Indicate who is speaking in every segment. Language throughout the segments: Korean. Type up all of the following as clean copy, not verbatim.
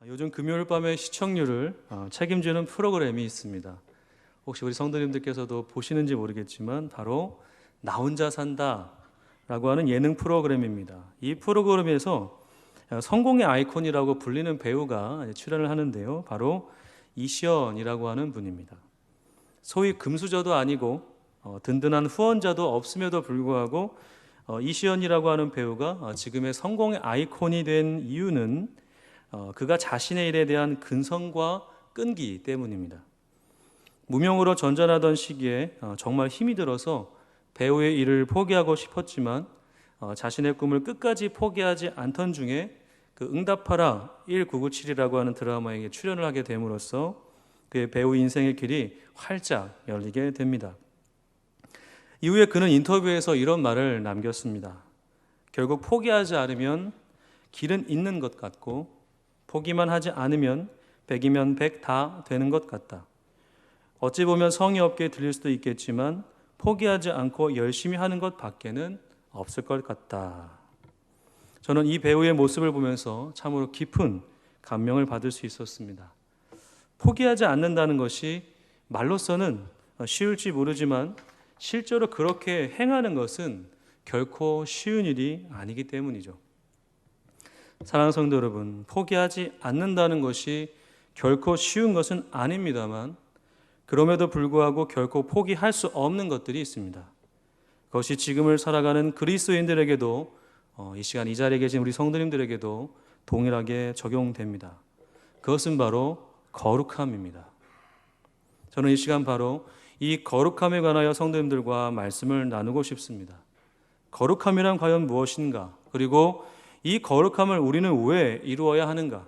Speaker 1: 요즘 금요일 밤의 시청률을 책임지는 프로그램이 있습니다. 혹시 우리 성도님들께서도 보시는지 모르겠지만 바로 나 혼자 산다 라고 하는 예능 프로그램입니다. 이 프로그램에서 성공의 아이콘이라고 불리는 배우가 출연을 하는데요. 바로 이시연이라고 하는 분입니다. 소위 금수저도 아니고 든든한 후원자도 없음에도 불구하고 이시연이라고 하는 배우가 지금의 성공의 아이콘이 된 이유는 그가 자신의 일에 대한 근성과 끈기 때문입니다. 무명으로 전전하던 시기에 정말 힘이 들어서 배우의 일을 포기하고 싶었지만 자신의 꿈을 끝까지 포기하지 않던 중에 그 응답하라 1997이라고 하는 드라마에 출연을 하게 됨으로써 그의 배우 인생의 길이 활짝 열리게 됩니다. 이후에 그는 인터뷰에서 이런 말을 남겼습니다. 결국 포기하지 않으면 길은 있는 것 같고 포기만 하지 않으면 100이면 100 다 되는 것 같다. 어찌 보면 성의 없게 들릴 수도 있겠지만 포기하지 않고 열심히 하는 것 밖에는 없을 것 같다. 저는 이 배우의 모습을 보면서 참으로 깊은 감명을 받을 수 있었습니다. 포기하지 않는다는 것이 말로서는 쉬울지 모르지만 실제로 그렇게 행하는 것은 결코 쉬운 일이 아니기 때문이죠. 사랑하는 성도 여러분, 포기하지 않는다는 것이 결코 쉬운 것은 아닙니다만 그럼에도 불구하고 결코 포기할 수 없는 것들이 있습니다. 그것이 지금을 살아가는 그리스도인들에게도 이 시간 이 자리에 계신 우리 성도님들에게도 동일하게 적용됩니다. 그것은 바로 거룩함입니다. 저는 이 시간 바로 이 거룩함에 관하여 성도님들과 말씀을 나누고 싶습니다. 거룩함이란 과연 무엇인가? 그리고 이 거룩함을 우리는 왜 이루어야 하는가?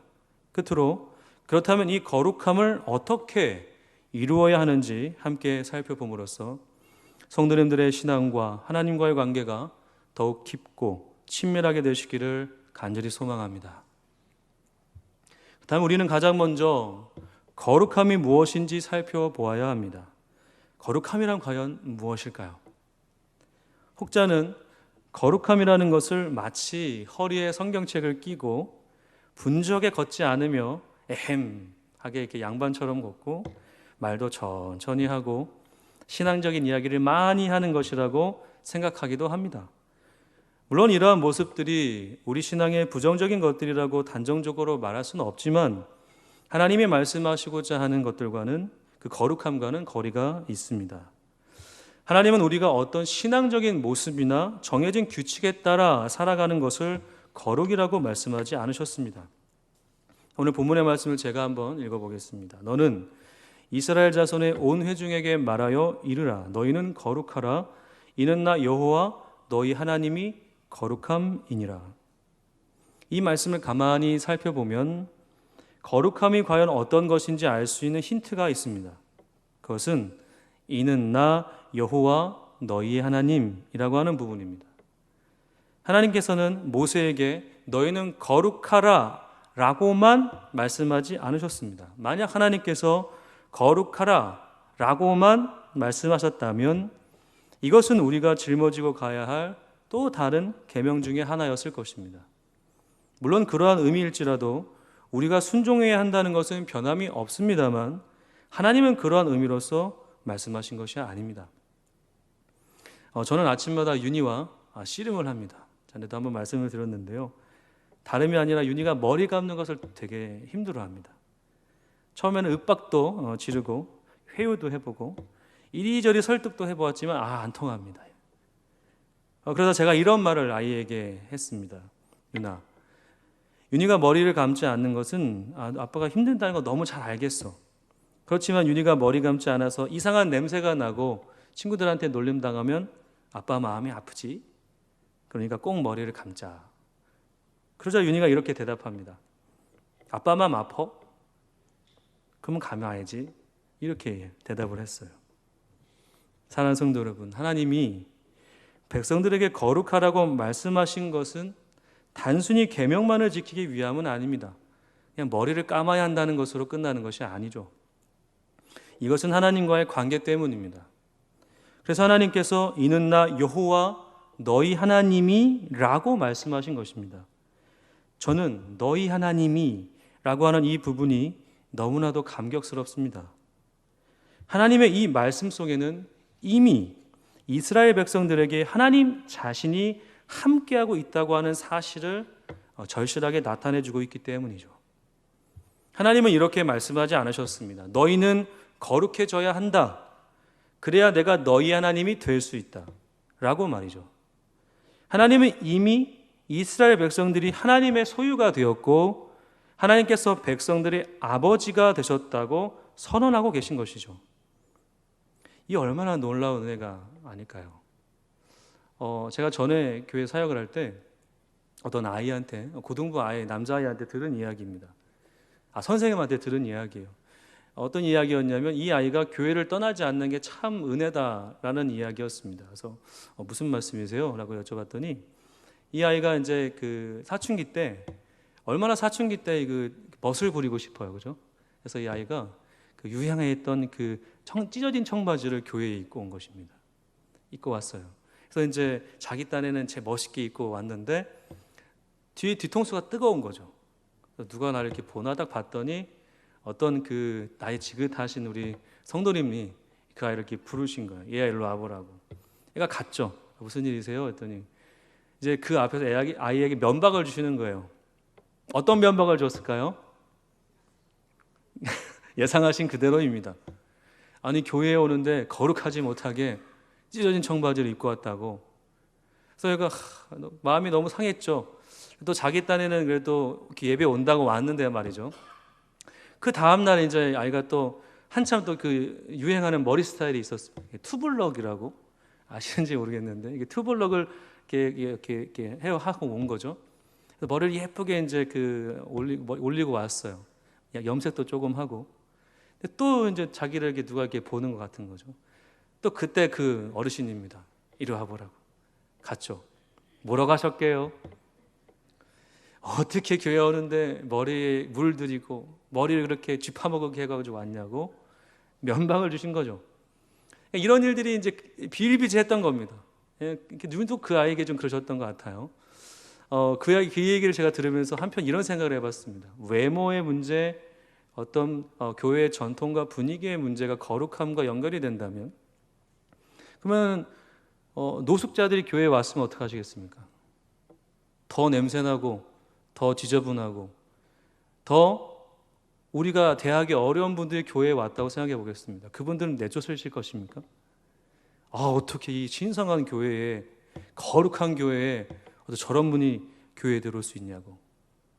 Speaker 1: 끝으로 그렇다면 이 거룩함을 어떻게 이루어야 하는지 함께 살펴봄으로써 성도님들의 신앙과 하나님과의 관계가 더욱 깊고 친밀하게 되시기를 간절히 소망합니다. 다음 우리는 가장 먼저 거룩함이 무엇인지 살펴보아야 합니다. 거룩함이란 과연 무엇일까요? 혹자는 거룩함이라는 것을 마치 허리에 성경책을 끼고 분주하게 걷지 않으며 에헴하게 이렇게 양반처럼 걷고 말도 천천히 하고 신앙적인 이야기를 많이 하는 것이라고 생각하기도 합니다. 물론 이러한 모습들이 우리 신앙의 부정적인 것들이라고 단정적으로 말할 수는 없지만 하나님이 말씀하시고자 하는 것들과는 그 거룩함과는 거리가 있습니다. 하나님은 우리가 어떤 신앙적인 모습이나 정해진 규칙에 따라 살아가는 것을 거룩이라고 말씀하지 않으셨습니다. 오늘 본문의 말씀을 제가 한번 읽어보겠습니다. 너는 이스라엘 자손의 온 회중에게 말하여 이르라. 너희는 거룩하라. 이는 나 여호와 너희 하나님이 거룩함이니라. 이 말씀을 가만히 살펴보면 거룩함이 과연 어떤 것인지 알 수 있는 힌트가 있습니다. 그것은 이는 나 여호와 너희의 하나님이라고 하는 부분입니다. 하나님께서는 모세에게 너희는 거룩하라 라고만 말씀하지 않으셨습니다. 만약 하나님께서 거룩하라 라고만 말씀하셨다면 이것은 우리가 짊어지고 가야 할 또 다른 계명 중에 하나였을 것입니다. 물론 그러한 의미일지라도 우리가 순종해야 한다는 것은 변함이 없습니다만 하나님은 그러한 의미로서 말씀하신 것이 아닙니다. 저는 아침마다 윤희와 씨름을 합니다. 전에도 한번 말씀을 드렸는데요. 다름이 아니라 윤희가 머리 감는 것을 되게 힘들어합니다. 처음에는 윽박도 지르고 회유도 해보고 이리저리 설득도 해보았지만 안 통합니다. 그래서 제가 이런 말을 아이에게 했습니다. 윤아, 윤희가 머리를 감지 않는 것은 아빠가 힘든다는 거 너무 잘 알겠어. 그렇지만 윤희가 머리 감지 않아서 이상한 냄새가 나고 친구들한테 놀림당하면 아빠 마음이 아프지? 그러니까 꼭 머리를 감자. 그러자 윤희가 이렇게 대답합니다. 아빠 마음 아파? 그러면 감아야지. 이렇게 대답을 했어요. 사랑하는 성도 여러분, 하나님이 백성들에게 거룩하라고 말씀하신 것은 단순히 계명만을 지키기 위함은 아닙니다. 그냥 머리를 감아야 한다는 것으로 끝나는 것이 아니죠. 이것은 하나님과의 관계 때문입니다. 그래서 하나님께서 이는 나 여호와 너희 하나님이 라고 말씀하신 것입니다. 저는 너희 하나님이 라고 하는 이 부분이 너무나도 감격스럽습니다. 하나님의 이 말씀 속에는 이미 이스라엘 백성들에게 하나님 자신이 함께하고 있다고 하는 사실을 절실하게 나타내주고 있기 때문이죠. 하나님은 이렇게 말씀하지 않으셨습니다. 너희는 거룩해져야 한다. 그래야 내가 너희 하나님이 될 수 있다. 라고 말이죠. 하나님은 이미 이스라엘 백성들이 하나님의 소유가 되었고 하나님께서 백성들의 아버지가 되셨다고 선언하고 계신 것이죠. 이 얼마나 놀라운 은혜가 아닐까요? 제가 전에 교회 사역을 할 때 어떤 아이한테, 고등부 아이, 남자아이한테 들은 이야기입니다. 선생님한테 들은 이야기예요. 어떤 이야기였냐면 이 아이가 교회를 떠나지 않는 게 참 은혜다라는 이야기였습니다. 그래서 무슨 말씀이세요? 라고 여쭤봤더니 이 아이가 이제 그 사춘기 때 얼마나 사춘기 때 그 멋을 부리고 싶어요, 그죠? 그래서 이 아이가 그 유행했던 그 찢어진 청바지를 교회에 입고 온 것입니다. 입고 왔어요. 그래서 이제 자기 딴에는 제 멋있게 입고 왔는데 뒤에 뒤통수가 뜨거운 거죠. 누가 나를 이렇게 보나 딱 봤더니 어떤 그 나이 지긋하신 우리 성도님이 그 아이를 이렇게 부르신 거예요. 얘야 일로 와보라고. 얘가 갔죠. 무슨 일이세요? 했더니 이제 그 앞에서 아이에게 면박을 주시는 거예요. 어떤 면박을 줬을까요? 예상하신 그대로입니다. 아니 교회에 오는데 거룩하지 못하게 찢어진 청바지를 입고 왔다고. 그래서 얘가 마음이 너무 상했죠. 또 자기 딴에는 그래도 예배 온다고 왔는데 말이죠. 그 다음 날 이제 아이가 또 한참 또 그 유행하는 머리 스타일이 있었습니다. 투블럭이라고 아시는지 모르겠는데 이게 투블럭을 이렇게 하고 온 거죠. 그래서 머리를 예쁘게 이제 올리고 왔어요. 염색도 조금 하고. 또 이제 자기를 이렇게 누가 이렇게 보는 것 같은 거죠. 또 그때 그 어르신입니다. 이리 와보라고. 갔죠. 뭐라고 하셨게요? 어떻게 교회 오는데 머리에 물 들이고 머리를 그렇게 쥐파먹게 해가지고 왔냐고 면박을 주신 거죠. 이런 일들이 이제 비일비재했던 겁니다. 누구도 그 아이에게 좀 그러셨던 것 같아요. 그 얘기를 제가 들으면서 한편 이런 생각을 해봤습니다. 외모의 문제, 어떤 교회의 전통과 분위기의 문제가 거룩함과 연결이 된다면 그러면 노숙자들이 교회에 왔으면 어떡하시겠습니까? 더 냄새나고 더 지저분하고 더 우리가 대학에 어려운 분들이 교회에 왔다고 생각해 보겠습니다. 그분들은 내쫓으실 것입니까? 어떻게 이 신성한 교회에 거룩한 교회에 저런 분이 교회에 들어올 수 있냐고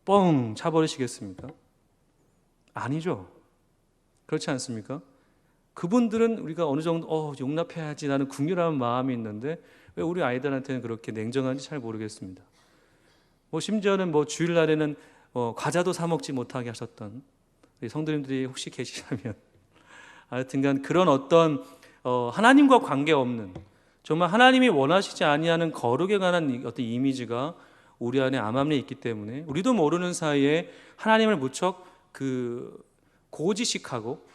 Speaker 1: 뻥 차버리시겠습니까? 아니죠. 그렇지 않습니까? 그분들은 우리가 어느 정도 용납해야지 라는 긍휼한 마음이 있는데 왜 우리 아이들한테는 그렇게 냉정한지 잘 모르겠습니다. 심지어는 주일날에는 과자도 사 먹지 못하게 하셨던 우리 성도님들이 혹시 계시다면 하여튼간 그런 어떤 하나님과 관계없는 정말 하나님이 원하시지 아니하는 거룩에 관한 어떤 이미지가 우리 안에 암암리에 있기 때문에 우리도 모르는 사이에 하나님을 무척 고지식하고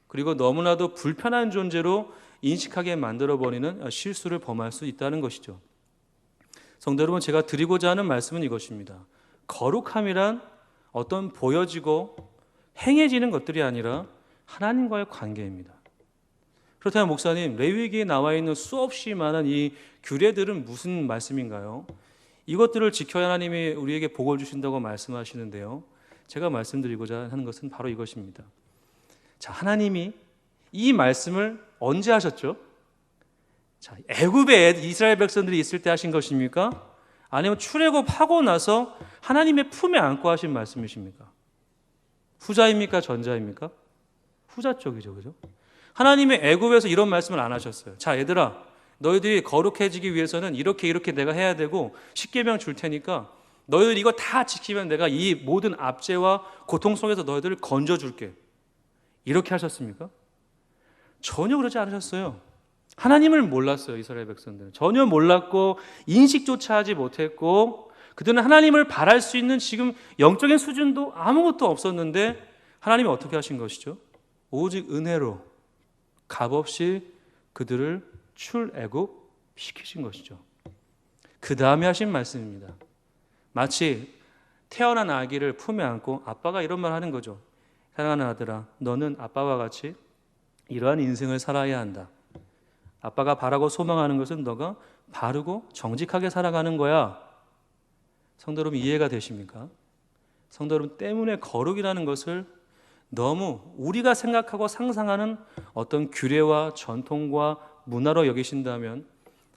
Speaker 1: 그리고 너무나도 불편한 존재로 인식하게 만들어버리는 실수를 범할 수 있다는 것이죠. 성도 여러분, 제가 드리고자 하는 말씀은 이것입니다. 거룩함이란 어떤 보여지고 행해지는 것들이 아니라 하나님과의 관계입니다. 그렇다면 목사님, 레위기에 나와 있는 수없이 많은 이 규례들은 무슨 말씀인가요? 이것들을 지켜야 하나님이 우리에게 복을 주신다고 말씀하시는데요. 제가 말씀드리고자 하는 것은 바로 이것입니다. 자, 하나님이 이 말씀을 언제 하셨죠? 자, 애굽에 이스라엘 백성들이 있을 때 하신 것입니까? 아니면 출애굽하고 나서 하나님의 품에 안고 하신 말씀이십니까? 후자입니까? 전자입니까? 후자 쪽이죠, 그죠? 하나님의 애굽에서 이런 말씀을 안 하셨어요. 자, 얘들아, 너희들이 거룩해지기 위해서는 이렇게 내가 해야 되고 십계명 줄 테니까 너희들 이거 다 지키면 내가 이 모든 압제와 고통 속에서 너희들을 건져줄게. 이렇게 하셨습니까? 전혀 그러지 않으셨어요. 하나님을 몰랐어요. 이스라엘 백성들은 전혀 몰랐고 인식조차 하지 못했고 그들은 하나님을 바랄 수 있는 지금 영적인 수준도 아무것도 없었는데 하나님이 어떻게 하신 것이죠? 오직 은혜로 값없이 그들을 출애굽시키신 것이죠. 그 다음에 하신 말씀입니다. 마치 태어난 아기를 품에 안고 아빠가 이런 말 하는 거죠. 사랑하는 아들아, 너는 아빠와 같이 이러한 인생을 살아야 한다. 아빠가 바라고 소망하는 것은 너가 바르고 정직하게 살아가는 거야. 성도 여러분, 이해가 되십니까? 성도 여러분, 때문에 거룩이라는 것을 너무 우리가 생각하고 상상하는 어떤 규례와 전통과 문화로 여기신다면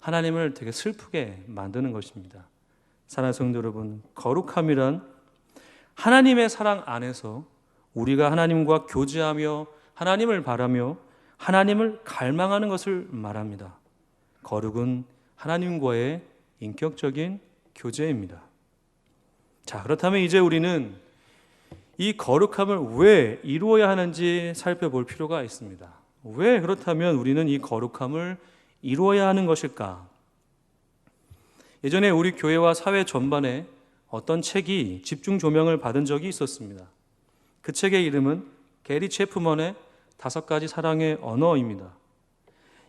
Speaker 1: 하나님을 되게 슬프게 만드는 것입니다. 사랑하는 성도 여러분, 거룩함이란 하나님의 사랑 안에서 우리가 하나님과 교제하며 하나님을 바라며 하나님을 갈망하는 것을 말합니다. 거룩은 하나님과의 인격적인 교제입니다. 자, 그렇다면 이제 우리는 이 거룩함을 왜 이루어야 하는지 살펴볼 필요가 있습니다. 왜 그렇다면 우리는 이 거룩함을 이루어야 하는 것일까? 예전에 우리 교회와 사회 전반에 어떤 책이 집중 조명을 받은 적이 있었습니다. 그 책의 이름은 게리 체프먼의 5가지 사랑의 언어입니다.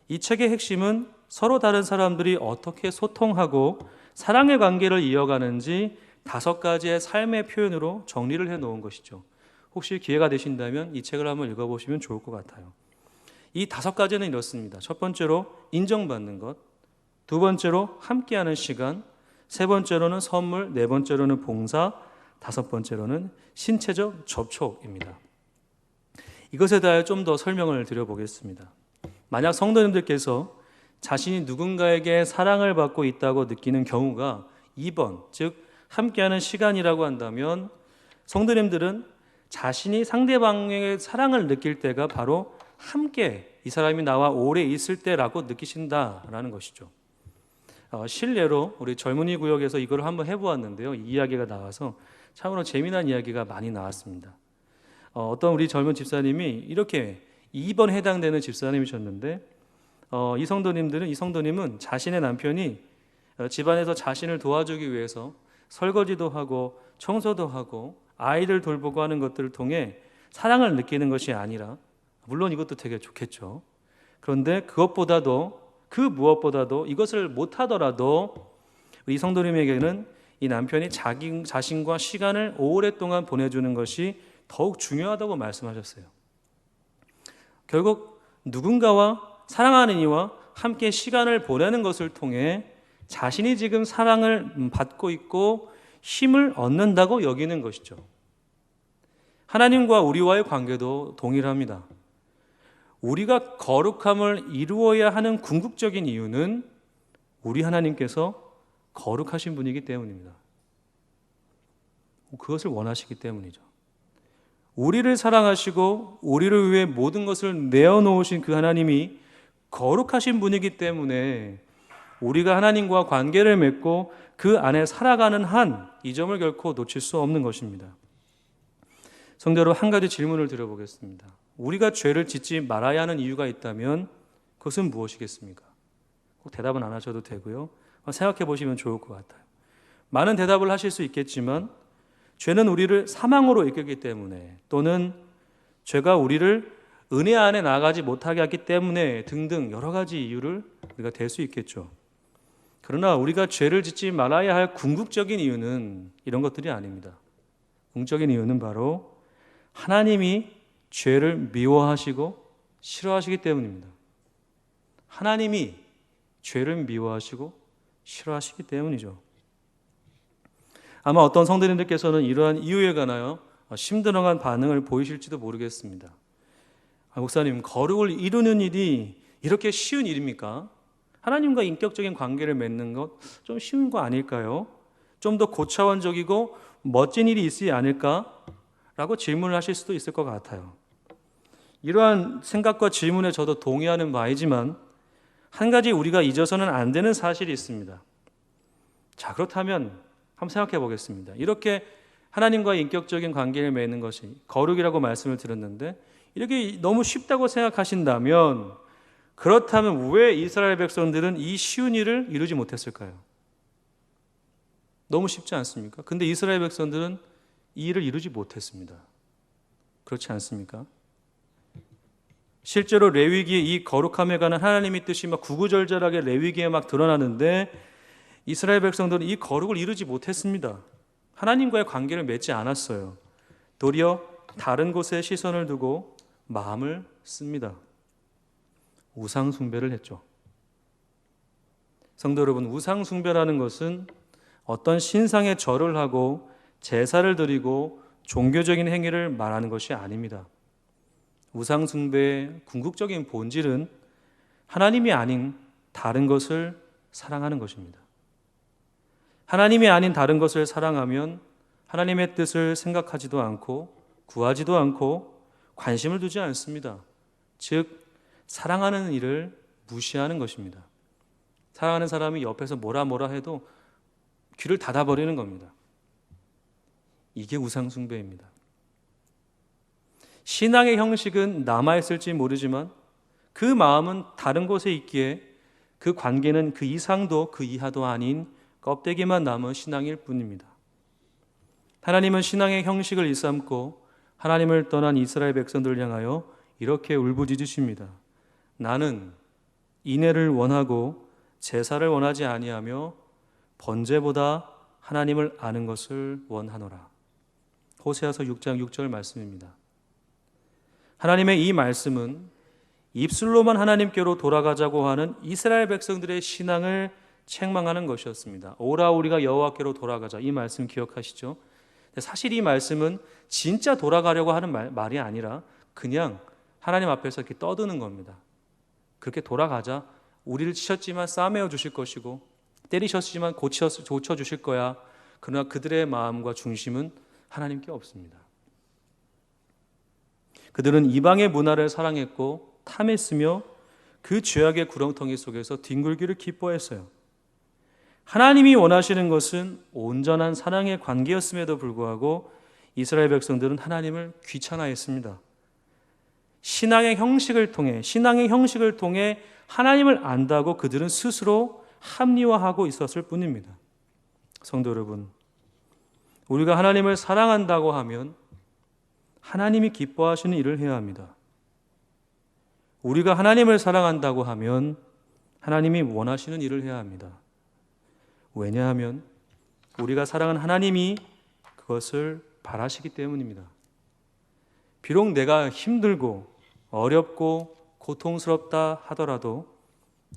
Speaker 1: 이 책의 핵심은 서로 다른 사람들이 어떻게 소통하고 사랑의 관계를 이어가는지 5가지의 삶의 표현으로 정리를 해놓은 것이죠. 혹시 기회가 되신다면 이 책을 한번 읽어보시면 좋을 것 같아요. 이 5가지는 이렇습니다. 첫 번째로 인정받는 것, 두 번째로 함께하는 시간, 세 번째로는 선물, 네 번째로는 봉사, 5번째로는 신체적 접촉입니다. 이것에 대하여 좀 더 설명을 드려보겠습니다. 만약 성도님들께서 자신이 누군가에게 사랑을 받고 있다고 느끼는 경우가 2번, 즉 함께하는 시간이라고 한다면 성도님들은 자신이 상대방에게 사랑을 느낄 때가 바로 함께 이 사람이 나와 오래 있을 때라고 느끼신다라는 것이죠. 실례로 우리 젊은이 구역에서 이걸 한번 해보았는데요. 이 이야기가 나와서 참으로 재미난 이야기가 많이 나왔습니다. 어떤 우리 젊은 집사님이 이렇게 2번 해당되는 집사님이셨는데 이 성도님은 자신의 남편이 집안에서 자신을 도와주기 위해서 설거지도 하고 청소도 하고 아이들 돌보고 하는 것들을 통해 사랑을 느끼는 것이 아니라, 물론 이것도 되게 좋겠죠. 그런데 그 무엇보다도 이것을 못하더라도 이 성도님에게는 이 남편이 자신과 시간을 오랫동안 보내주는 것이 더욱 중요하다고 말씀하셨어요. 결국 누군가와 사랑하는 이와 함께 시간을 보내는 것을 통해 자신이 지금 사랑을 받고 있고 힘을 얻는다고 여기는 것이죠. 하나님과 우리와의 관계도 동일합니다. 우리가 거룩함을 이루어야 하는 궁극적인 이유는 우리 하나님께서 거룩하신 분이기 때문입니다. 그것을 원하시기 때문이죠. 우리를 사랑하시고 우리를 위해 모든 것을 내어놓으신 그 하나님이 거룩하신 분이기 때문에 우리가 하나님과 관계를 맺고 그 안에 살아가는 한 이 점을 결코 놓칠 수 없는 것입니다. 성도 여러분, 한 가지 질문을 드려보겠습니다. 우리가 죄를 짓지 말아야 하는 이유가 있다면 그것은 무엇이겠습니까? 꼭 대답은 안 하셔도 되고요. 생각해 보시면 좋을 것 같아요. 많은 대답을 하실 수 있겠지만 죄는 우리를 사망으로 이끌기 때문에, 또는 죄가 우리를 은혜 안에 나아가지 못하게 하기 때문에 등등 여러 가지 이유를 우리가 댈 수 있겠죠. 그러나 우리가 죄를 짓지 말아야 할 궁극적인 이유는 이런 것들이 아닙니다. 궁극적인 이유는 바로 하나님이 죄를 미워하시고 싫어하시기 때문입니다. 하나님이 죄를 미워하시고 싫어하시기 때문이죠. 아마 어떤 성도님들께서는 이러한 이유에 관하여 심드렁한 반응을 보이실지도 모르겠습니다. 목사님, 거룩을 이루는 일이 이렇게 쉬운 일입니까? 하나님과 인격적인 관계를 맺는 것 좀 쉬운 거 아닐까요? 좀 더 고차원적이고 멋진 일이 있지 않을까? 라고 질문을 하실 수도 있을 것 같아요. 이러한 생각과 질문에 저도 동의하는 바이지만 한 가지 우리가 잊어서는 안 되는 사실이 있습니다. 자, 그렇다면 한번 생각해 보겠습니다. 이렇게 하나님과의 인격적인 관계를 맺는 것이 거룩이라고 말씀을 드렸는데, 이렇게 너무 쉽다고 생각하신다면, 그렇다면 왜 이스라엘 백성들은 이 쉬운 일을 이루지 못했을까요? 너무 쉽지 않습니까? 근데 이스라엘 백성들은 이 일을 이루지 못했습니다. 그렇지 않습니까? 실제로 레위기에 이 거룩함에 관한 하나님의 뜻이 막 구구절절하게 레위기에 막 드러나는데 이스라엘 백성들은 이 거룩을 이루지 못했습니다. 하나님과의 관계를 맺지 않았어요. 도리어 다른 곳에 시선을 두고 마음을 씁니다. 우상 숭배를 했죠. 성도 여러분, 우상 숭배라는 것은 어떤 신상에 절을 하고 제사를 드리고 종교적인 행위를 말하는 것이 아닙니다. 우상 숭배의 궁극적인 본질은 하나님이 아닌 다른 것을 사랑하는 것입니다. 하나님이 아닌 다른 것을 사랑하면 하나님의 뜻을 생각하지도 않고 구하지도 않고 관심을 두지 않습니다. 즉, 사랑하는 일을 무시하는 것입니다. 사랑하는 사람이 옆에서 뭐라 해도 귀를 닫아버리는 겁니다. 이게 우상 숭배입니다. 신앙의 형식은 남아있을지 모르지만 그 마음은 다른 곳에 있기에 그 관계는 그 이상도 그 이하도 아닌 껍데기만 남은 신앙일 뿐입니다. 하나님은 신앙의 형식을 일삼고 하나님을 떠난 이스라엘 백성들을 향하여 이렇게 울부짖으십니다. 나는 인애를 원하고 제사를 원하지 아니하며 번제보다 하나님을 아는 것을 원하노라. 호세아서 6장 6절 말씀입니다. 하나님의 이 말씀은 입술로만 하나님께로 돌아가자고 하는 이스라엘 백성들의 신앙을 책망하는 것이었습니다. 오라 우리가 여호와께로 돌아가자, 이 말씀 기억하시죠? 사실 이 말씀은 진짜 돌아가려고 하는 말이 아니라 그냥 하나님 앞에서 이렇게 떠드는 겁니다. 그렇게 돌아가자. 우리를 치셨지만 싸매어 주실 것이고 때리셨지만 고쳐주실 거야. 그러나 그들의 마음과 중심은 하나님께 없습니다. 그들은 이방의 문화를 사랑했고 탐했으며 그 죄악의 구렁텅이 속에서 뒹굴기를 기뻐했어요. 하나님이 원하시는 것은 온전한 사랑의 관계였음에도 불구하고 이스라엘 백성들은 하나님을 귀찮아했습니다. 신앙의 형식을 통해 하나님을 안다고 그들은 스스로 합리화하고 있었을 뿐입니다. 성도 여러분, 우리가 하나님을 사랑한다고 하면 하나님이 기뻐하시는 일을 해야 합니다. 우리가 하나님을 사랑한다고 하면 하나님이 원하시는 일을 해야 합니다. 왜냐하면 우리가 사랑하는 하나님이 그것을 바라시기 때문입니다. 비록 내가 힘들고 어렵고 고통스럽다 하더라도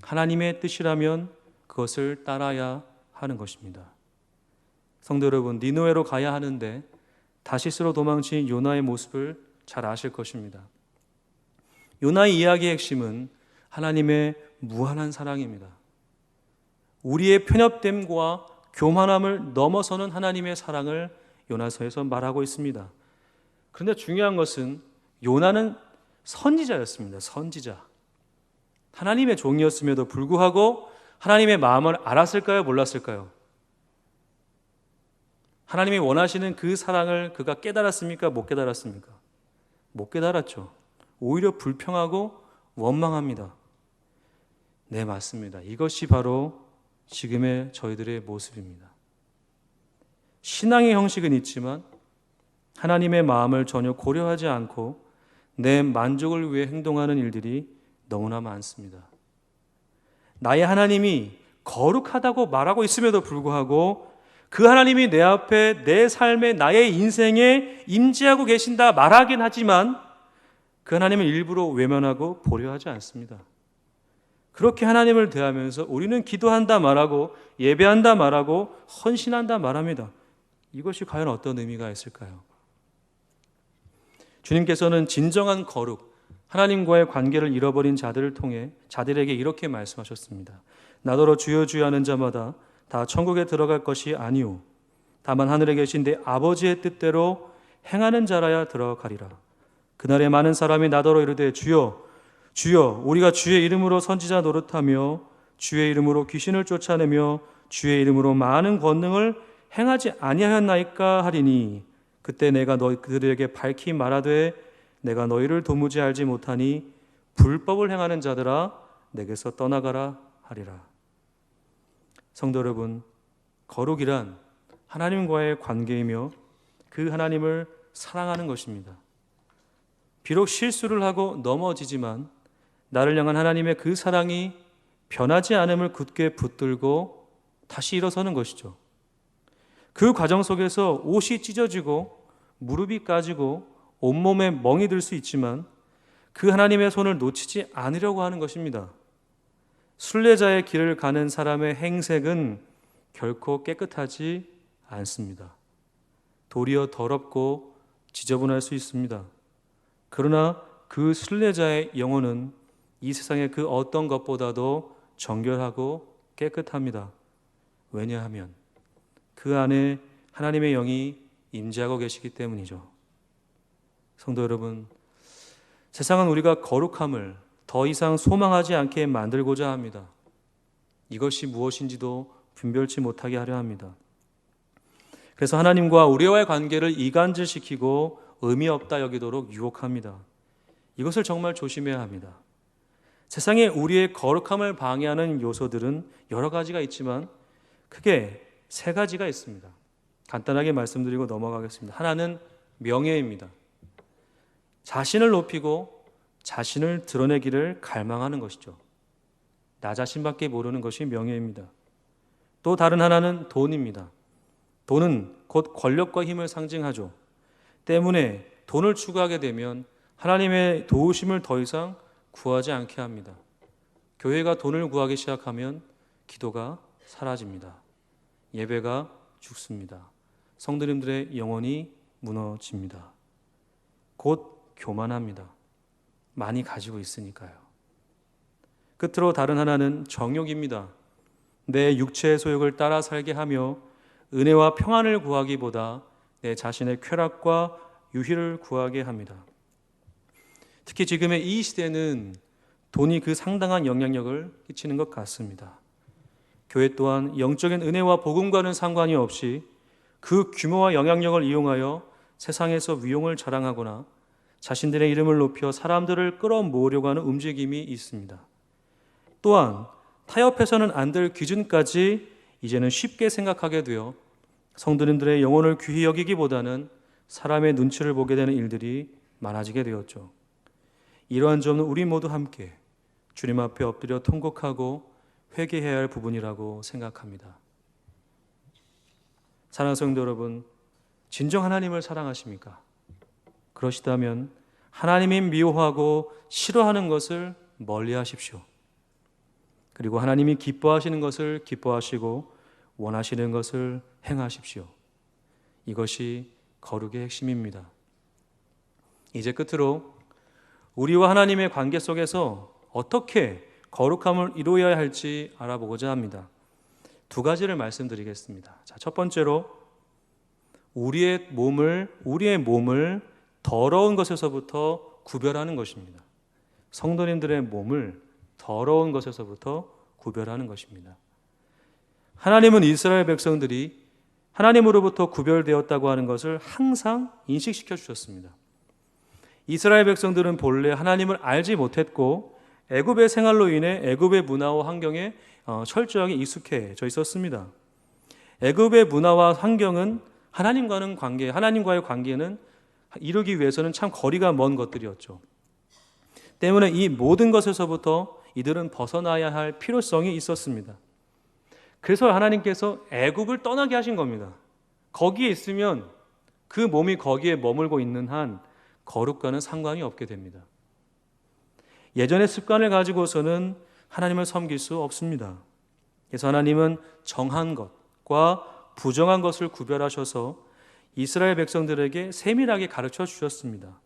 Speaker 1: 하나님의 뜻이라면 그것을 따라야 하는 것입니다. 성도 여러분, 니느웨로 가야 하는데 다시스로 도망친 요나의 모습을 잘 아실 것입니다. 요나의 이야기의 핵심은 하나님의 무한한 사랑입니다. 우리의 편협됨과 교만함을 넘어서는 하나님의 사랑을 요나서에서 말하고 있습니다. 그런데 중요한 것은 요나는 선지자였습니다. 선지자. 하나님의 종이었음에도 불구하고 하나님의 마음을 알았을까요? 몰랐을까요? 하나님이 원하시는 그 사랑을 그가 깨달았습니까? 못 깨달았습니까? 못 깨달았죠. 오히려 불평하고 원망합니다. 네, 맞습니다. 이것이 바로 지금의 저희들의 모습입니다. 신앙의 형식은 있지만 하나님의 마음을 전혀 고려하지 않고 내 만족을 위해 행동하는 일들이 너무나 많습니다. 나의 하나님이 거룩하다고 말하고 있음에도 불구하고 그 하나님이 내 앞에 내 삶에 나의 인생에 임재하고 계신다 말하긴 하지만 그 하나님을 일부러 외면하고 보려하지 않습니다. 그렇게 하나님을 대하면서 우리는 기도한다 말하고 예배한다 말하고 헌신한다 말합니다. 이것이 과연 어떤 의미가 있을까요? 주님께서는 진정한 거룩, 하나님과의 관계를 잃어버린 자들을 통해 자들에게 이렇게 말씀하셨습니다. 나더러 주여 주여 하는 자마다 다 천국에 들어갈 것이 아니오. 다만 하늘에 계신 내 아버지의 뜻대로 행하는 자라야 들어가리라. 그날에 많은 사람이 나더러 이르되 주여 주여 우리가 주의 이름으로 선지자 노릇하며 주의 이름으로 귀신을 쫓아내며 주의 이름으로 많은 권능을 행하지 아니하였나이까 하리니 그때 내가 너희들에게 밝히 말하되 내가 너희를 도무지 알지 못하니 불법을 행하는 자들아 내게서 떠나가라 하리라. 성도 여러분, 거룩이란 하나님과의 관계이며 그 하나님을 사랑하는 것입니다. 비록 실수를 하고 넘어지지만 나를 향한 하나님의 그 사랑이 변하지 않음을 굳게 붙들고 다시 일어서는 것이죠. 그 과정 속에서 옷이 찢어지고 무릎이 까지고 온몸에 멍이 들 수 있지만 그 하나님의 손을 놓치지 않으려고 하는 것입니다. 순례자의 길을 가는 사람의 행색은 결코 깨끗하지 않습니다. 도리어 더럽고 지저분할 수 있습니다. 그러나 그 순례자의 영혼은 이 세상의 그 어떤 것보다도 정결하고 깨끗합니다. 왜냐하면 그 안에 하나님의 영이 임재하고 계시기 때문이죠. 성도 여러분, 세상은 우리가 거룩함을 더 이상 소망하지 않게 만들고자 합니다. 이것이 무엇인지도 분별치 못하게 하려 합니다. 그래서 하나님과 우리와의 관계를 이간질시키고 의미 없다 여기도록 유혹합니다. 이것을 정말 조심해야 합니다. 세상에 우리의 거룩함을 방해하는 요소들은 여러 가지가 있지만 크게 세 가지가 있습니다. 간단하게 말씀드리고 넘어가겠습니다. 하나는 명예입니다. 자신을 높이고 자신을 드러내기를 갈망하는 것이죠. 나 자신밖에 모르는 것이 명예입니다. 또 다른 하나는 돈입니다. 돈은 곧 권력과 힘을 상징하죠. 때문에 돈을 추구하게 되면 하나님의 도우심을 더 이상 구하지 않게 합니다. 교회가 돈을 구하기 시작하면 기도가 사라집니다. 예배가 죽습니다. 성도님들의 영혼이 무너집니다. 곧 교만합니다. 많이 가지고 있으니까요. 끝으로 다른 하나는 정욕입니다. 내 육체의 소욕을 따라 살게 하며 은혜와 평안을 구하기보다 내 자신의 쾌락과 유희를 구하게 합니다. 특히 지금의 이 시대는 돈이 그 상당한 영향력을 끼치는 것 같습니다. 교회 또한 영적인 은혜와 복음과는 상관이 없이 그 규모와 영향력을 이용하여 세상에서 위용을 자랑하거나 자신들의 이름을 높여 사람들을 끌어모으려고 하는 움직임이 있습니다. 또한 타협해서는 안 될 기준까지 이제는 쉽게 생각하게 되어 성도님들의 영혼을 귀히 여기기보다는 사람의 눈치를 보게 되는 일들이 많아지게 되었죠. 이러한 점은 우리 모두 함께 주님 앞에 엎드려 통곡하고 회개해야 할 부분이라고 생각합니다. 사랑하는 성도 여러분, 진정 하나님을 사랑하십니까? 그러시다면 하나님이 미워하고 싫어하는 것을 멀리하십시오. 그리고 하나님이 기뻐하시는 것을 기뻐하시고 원하시는 것을 행하십시오. 이것이 거룩의 핵심입니다. 이제 끝으로 우리와 하나님의 관계 속에서 어떻게 거룩함을 이루어야 할지 알아보고자 합니다. 두 가지를 말씀드리겠습니다. 자, 첫 번째로 우리의 몸을 더러운 것에서부터 구별하는 것입니다. 성도님들의 몸을 더러운 것에서부터 구별하는 것입니다. 하나님은 이스라엘 백성들이 하나님으로부터 구별되었다고 하는 것을 항상 인식시켜 주셨습니다. 이스라엘 백성들은 본래 하나님을 알지 못했고 애굽의 생활로 인해 애굽의 문화와 환경에 철저하게 익숙해져 있었습니다. 애굽의 문화와 환경은 하나님과의 관계는 이루기 위해서는 참 거리가 먼 것들이었죠. 때문에 이 모든 것에서부터 이들은 벗어나야 할 필요성이 있었습니다. 그래서 하나님께서 애굽을 떠나게 하신 겁니다. 거기에 있으면 그 몸이 거기에 머물고 있는 한 거룩과는 상관이 없게 됩니다. 예전의 습관을 가지고서는 하나님을 섬길 수 없습니다. 그래서 하나님은 정한 것과 부정한 것을 구별하셔서 이스라엘 백성들에게 세밀하게 가르쳐 주셨습니다.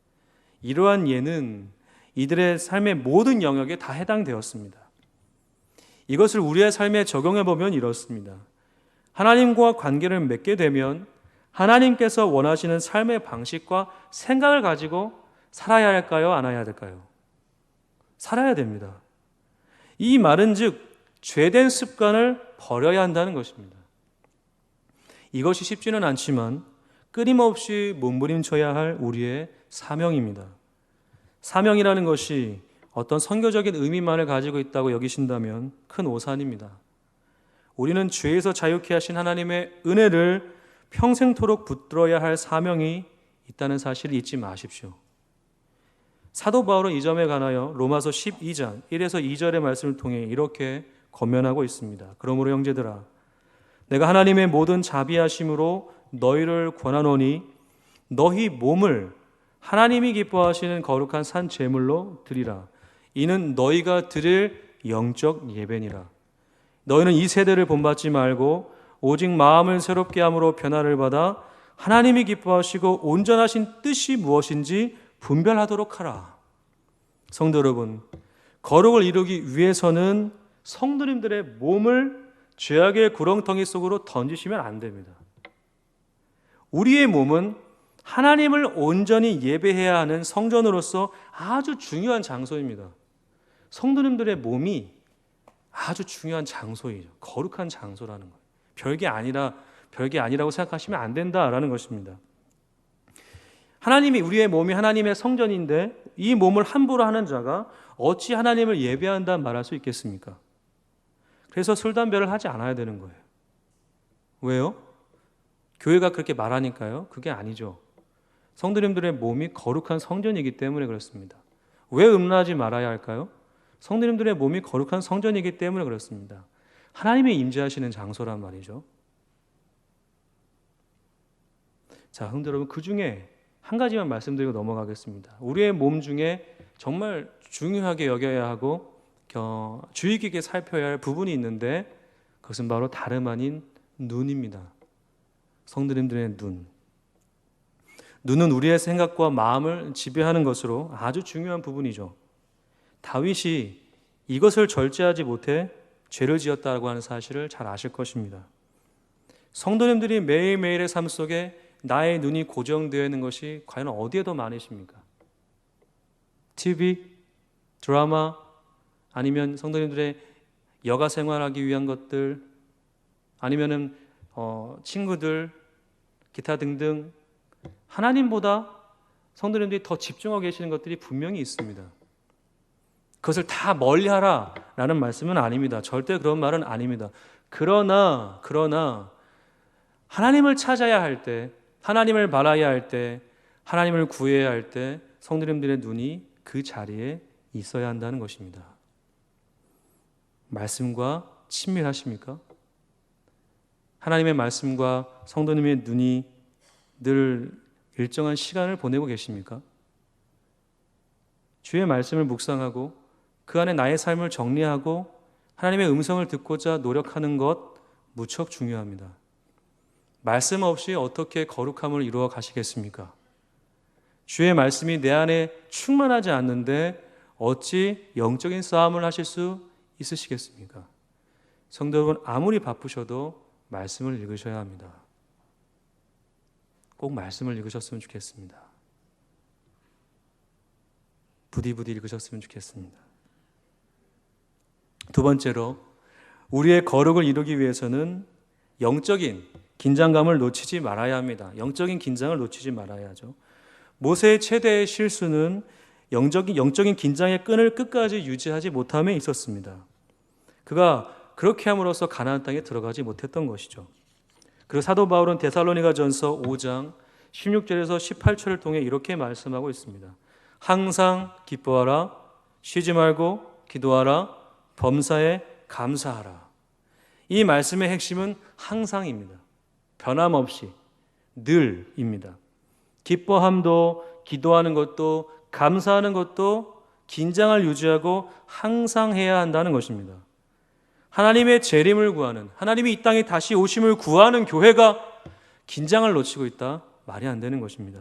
Speaker 1: 이러한 예는 이들의 삶의 모든 영역에 다 해당되었습니다. 이것을 우리의 삶에 적용해 보면 이렇습니다. 하나님과 관계를 맺게 되면 하나님께서 원하시는 삶의 방식과 생각을 가지고 살아야 할까요? 안 해야 될까요? 살아야 됩니다. 이 말은 즉 죄된 습관을 버려야 한다는 것입니다. 이것이 쉽지는 않지만 끊임없이 몸부림쳐야 할 우리의 사명입니다. 사명이라는 것이 어떤 선교적인 의미만을 가지고 있다고 여기신다면 큰 오산입니다. 우리는 죄에서 자유케 하신 하나님의 은혜를 평생토록 붙들어야 할 사명이 있다는 사실을 잊지 마십시오. 사도 바울은 이 점에 관하여 로마서 12장 1에서 2절의 말씀을 통해 이렇게 권면하고 있습니다. 그러므로 형제들아, 내가 하나님의 모든 자비하심으로 너희를 권하노니 너희 몸을 하나님이 기뻐하시는 거룩한 산 제물로 드리라. 이는 너희가 드릴 영적 예배니라. 너희는 이 세대를 본받지 말고 오직 마음을 새롭게 함으로 변화를 받아 하나님이 기뻐하시고 온전하신 뜻이 무엇인지 분별하도록 하라. 성도 여러분, 거룩을 이루기 위해서는 성도님들의 몸을 죄악의 구렁텅이 속으로 던지시면 안 됩니다. 우리의 몸은 하나님을 온전히 예배해야 하는 성전으로서 아주 중요한 장소입니다. 성도님들의 몸이 아주 중요한 장소이죠. 거룩한 장소라는 거예요. 별게 아니라고 생각하시면 안 된다라는 것입니다. 우리의 몸이 하나님의 성전인데 이 몸을 함부로 하는 자가 어찌 하나님을 예배한다 말할 수 있겠습니까? 그래서 술, 담배를 하지 않아야 되는 거예요. 왜요? 교회가 그렇게 말하니까요? 그게 아니죠. 성도님들의 몸이 거룩한 성전이기 때문에 그렇습니다. 왜 음란하지 말아야 할까요? 성도님들의 몸이 거룩한 성전이기 때문에 그렇습니다. 하나님이 임재하시는 장소란 말이죠. 자, 성도 여러분, 그 중에 한 가지만 말씀드리고 넘어가겠습니다. 우리의 몸 중에 정말 중요하게 여겨야 하고 주의 깊게 살펴야 할 부분이 있는데 그것은 바로 다름 아닌 눈입니다. 성도님들의 눈. 눈은 우리의 생각과 마음을 지배하는 것으로 아주 중요한 부분이죠. 다윗이 이것을 절제하지 못해 죄를 지었다고 하는 사실을 잘 아실 것입니다. 성도님들이 매일매일의 삶 속에 나의 눈이 고정되어 있는 것이 과연 어디에 더 많으십니까? TV, 드라마, 아니면 성도님들의 여가 생활하기 위한 것들, 아니면은 친구들, 기타 등등 하나님보다 성도님들이 더 집중하고 계시는 것들이 분명히 있습니다. 그것을 다 멀리하라라는 말씀은 아닙니다. 절대 그런 말은 아닙니다. 그러나 하나님을 찾아야 할 때, 하나님을 바라야 할 때, 하나님을 구해야 할 때 성도님들의 눈이 그 자리에 있어야 한다는 것입니다. 말씀과 친밀하십니까? 하나님의 말씀과 성도님의 눈이 늘 일정한 시간을 보내고 계십니까? 주의 말씀을 묵상하고 그 안에 나의 삶을 정리하고 하나님의 음성을 듣고자 노력하는 것 무척 중요합니다. 말씀 없이 어떻게 거룩함을 이루어 가시겠습니까? 주의 말씀이 내 안에 충만하지 않는데 어찌 영적인 싸움을 하실 수 있으시겠습니까? 성도 여러분, 아무리 바쁘셔도 말씀을 읽으셔야 합니다. 꼭 말씀을 읽으셨으면 좋겠습니다. 부디부디 읽으셨으면 좋겠습니다. 두 번째로, 우리의 거룩을 이루기 위해서는 영적인 긴장감을 놓치지 말아야 합니다. 영적인 긴장을 놓치지 말아야 하죠. 모세의 최대의 실수는 영적인 긴장의 끈을 끝까지 유지하지 못함에 있었습니다. 그가 그렇게 함으로써 가나안 땅에 들어가지 못했던 것이죠. 그리고 사도 바울은 데살로니가전서 5장 16절에서 18절을 통해 이렇게 말씀하고 있습니다. 항상 기뻐하라, 쉬지 말고 기도하라, 범사에 감사하라. 이 말씀의 핵심은 항상입니다. 변함없이 늘입니다. 기뻐함도, 기도하는 것도, 감사하는 것도 긴장을 유지하고 항상 해야 한다는 것입니다. 하나님의 재림을 구하는, 하나님이 이 땅에 다시 오심을 구하는 교회가 긴장을 놓치고 있다? 말이 안 되는 것입니다.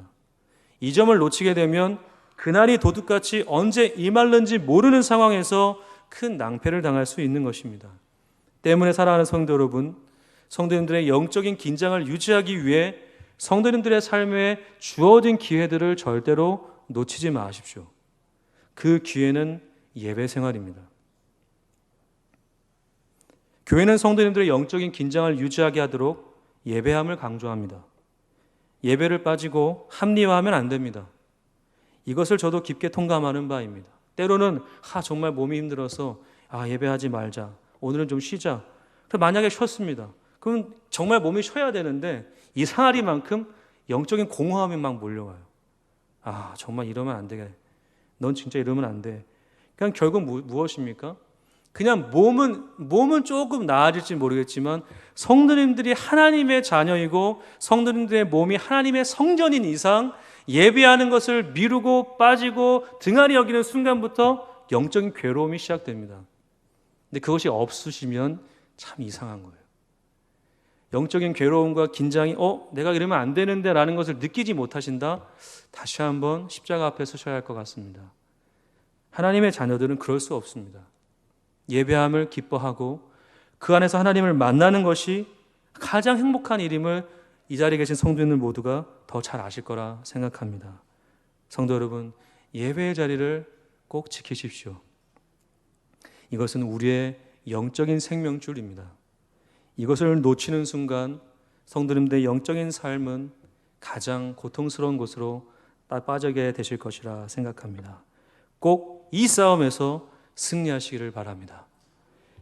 Speaker 1: 이 점을 놓치게 되면 그날이 도둑같이 언제 임할는지 모르는 상황에서 큰 낭패를 당할 수 있는 것입니다. 때문에 사랑하는 성도 여러분, 성도님들의 영적인 긴장을 유지하기 위해 성도님들의 삶에 주어진 기회들을 절대로 놓치지 마십시오. 그 기회는 예배 생활입니다. 교회는 성도님들의 영적인 긴장을 유지하게 하도록 예배함을 강조합니다. 예배를 빠지고 합리화하면 안 됩니다. 이것을 저도 깊게 통감하는 바입니다. 때로는 정말 몸이 힘들어서 예배하지 말자, 오늘은 좀 쉬자. 만약에 쉬었습니다. 그럼 정말 몸이 쉬어야 되는데 이상하리만큼 영적인 공허함이 막 몰려와요. 정말 이러면 안 되게. 넌 진짜 이러면 안 돼. 그냥 결국 무엇입니까? 그냥 몸은 조금 나아질지 모르겠지만 성도님들이 하나님의 자녀이고 성도님들의 몸이 하나님의 성전인 이상 예배하는 것을 미루고 빠지고 등한히 여기는 순간부터 영적인 괴로움이 시작됩니다. 근데 그것이 없으시면 참 이상한 거예요. 영적인 괴로움과 긴장이 내가 이러면 안 되는데 라는 것을 느끼지 못하신다? 다시 한번 십자가 앞에 서셔야 할 것 같습니다. 하나님의 자녀들은 그럴 수 없습니다. 예배함을 기뻐하고 그 안에서 하나님을 만나는 것이 가장 행복한 일임을 이 자리에 계신 성도님들 모두가 더 잘 아실 거라 생각합니다. 성도 여러분, 예배의 자리를 꼭 지키십시오. 이것은 우리의 영적인 생명줄입니다. 이것을 놓치는 순간 성도님들의 영적인 삶은 가장 고통스러운 곳으로 빠지게 되실 것이라 생각합니다. 꼭 이 싸움에서 승리하시기를 바랍니다.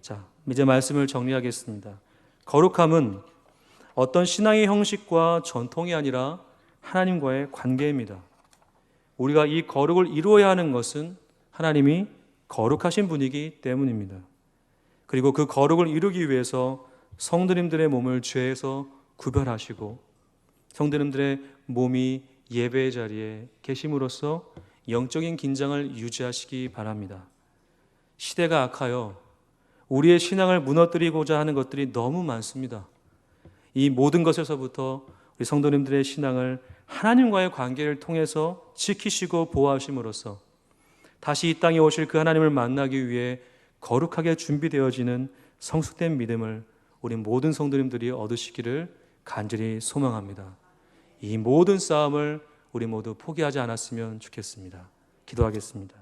Speaker 1: 자, 이제 말씀을 정리하겠습니다. 거룩함은 어떤 신앙의 형식과 전통이 아니라 하나님과의 관계입니다. 우리가 이 거룩을 이루어야 하는 것은 하나님이 거룩하신 분이기 때문입니다. 그리고 그 거룩을 이루기 위해서 성도님들의 몸을 죄에서 구별하시고 성도님들의 몸이 예배의 자리에 계심으로써 영적인 긴장을 유지하시기 바랍니다. 시대가 악하여 우리의 신앙을 무너뜨리고자 하는 것들이 너무 많습니다. 이 모든 것에서부터 우리 성도님들의 신앙을 하나님과의 관계를 통해서 지키시고 보호하심으로써 다시 이 땅에 오실 그 하나님을 만나기 위해 거룩하게 준비되어지는 성숙된 믿음을 우리 모든 성도님들이 얻으시기를 간절히 소망합니다. 이 모든 싸움을 우리 모두 포기하지 않았으면 좋겠습니다. 기도하겠습니다.